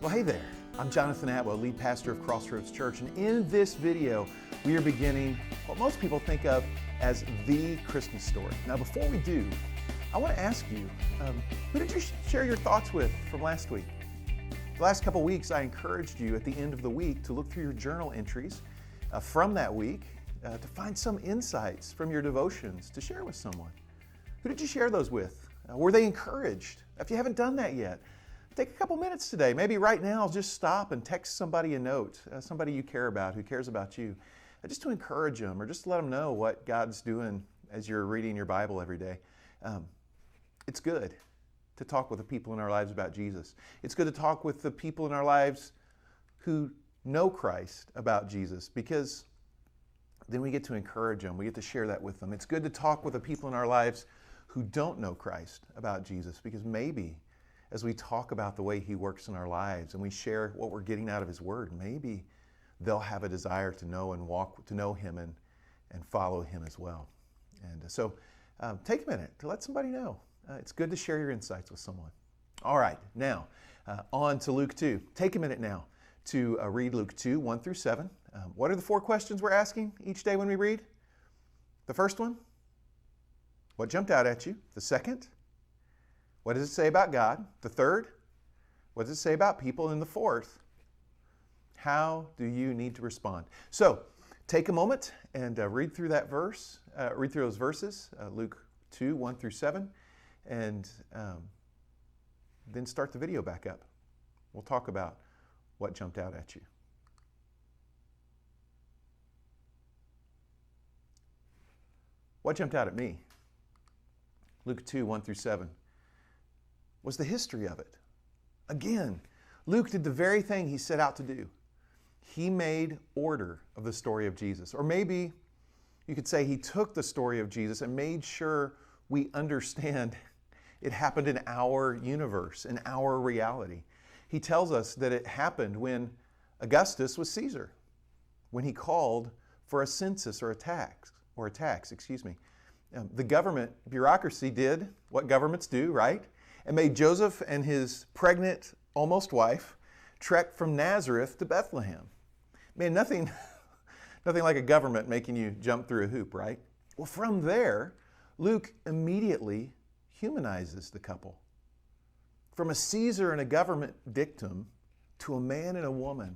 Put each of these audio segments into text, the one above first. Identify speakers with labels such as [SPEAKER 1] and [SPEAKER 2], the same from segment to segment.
[SPEAKER 1] Well, hey there. I'm Jonathan Atwell, lead pastor of CrossRoads Church, and in this video, we are beginning what most people think of as the Christmas story. Now, before we do, I want to ask you, who did you share your thoughts with from last week? The last couple weeks, I encouraged you at the end of the week to look through your journal entries from that week to find some insights from your devotions to share with someone. Who did you share those with? Were they encouraged? If you haven't done that yet, take a couple minutes today. Maybe right now, just stop and text somebody a note, somebody you care about, who cares about you, just to encourage them or just to let them know what God's doing as you're reading your Bible every day. It's good to talk with the people in our lives about Jesus. It's good to talk with the people in our lives who know Christ about Jesus, because then we get to encourage them. We get to share that with them. It's good to talk with the people in our lives who don't know Christ about Jesus, because maybe as we talk about the way He works in our lives and we share what we're getting out of His Word, maybe they'll have a desire to know and walk, to know Him and follow Him as well. And so take a minute to let somebody know. It's good to share your insights with someone. All right, now on to Luke 2. Take a minute now to read Luke 2, 1 through 7. What are the 4 questions we're asking each day when we read? The first one, what jumped out at you? The second, what does it say about God? The third, what does it say about people? And the fourth, how do you need to respond? So take a moment and read through that verse, read through those verses, Luke 2, 1 through 7, and then start the video back up. We'll talk about what jumped out at you. What jumped out at me? Luke 2, 1 through 7. Was the history of it. Again, Luke did the very thing he set out to do. He made order of the story of Jesus. Or maybe you could say he took the story of Jesus and made sure we understand it happened in our universe, in our reality. He tells us that it happened when Augustus was Caesar, when he called for a census or a tax. The government bureaucracy did what governments do, right? And made Joseph and his pregnant, almost wife, trek from Nazareth to Bethlehem. Man, nothing like a government making you jump through a hoop, right? Well, from there, Luke immediately humanizes the couple. From a Caesar and a government dictum to a man and a woman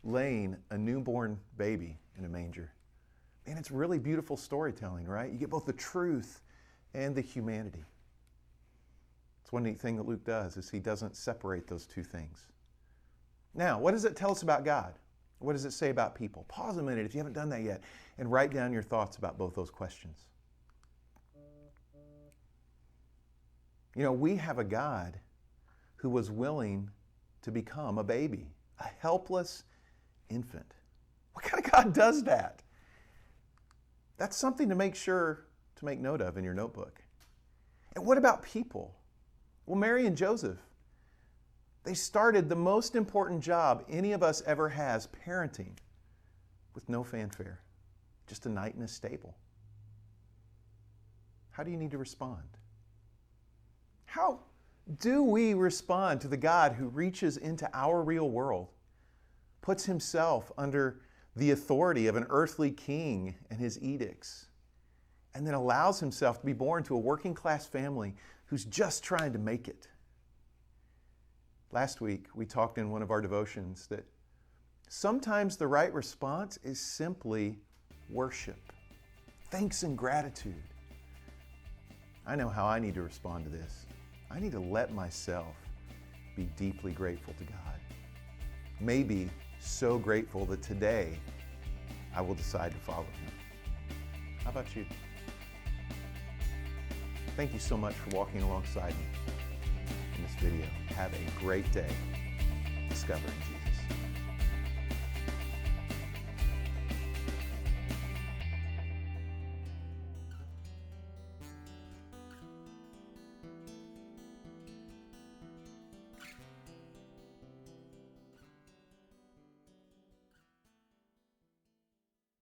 [SPEAKER 1] laying a newborn baby in a manger. Man, it's really beautiful storytelling, right? You get both the truth and the humanity. It's one neat thing that Luke does is he doesn't separate those two things. Now, what does it tell us about God? What does it say about people? Pause a minute if you haven't done that yet and write down your thoughts about both those questions. You know, we have a God who was willing to become a baby, a helpless infant. What kind of God does that? That's something to make note of in your notebook. And what about people? Well, Mary and Joseph, they started the most important job any of us ever has, parenting, with no fanfare, just a night in a stable. How do you need to respond? How do we respond to the God who reaches into our real world, puts Himself under the authority of an earthly king and his edicts, and then allows Himself to be born to a working class family who's just trying to make it? Last week, we talked in one of our devotions that sometimes the right response is simply worship, thanks and gratitude. I know how I need to respond to this. I need to let myself be deeply grateful to God. Maybe so grateful that today I will decide to follow Him. How about you? Thank you so much for walking alongside me in this video. Have a great day discovering Jesus.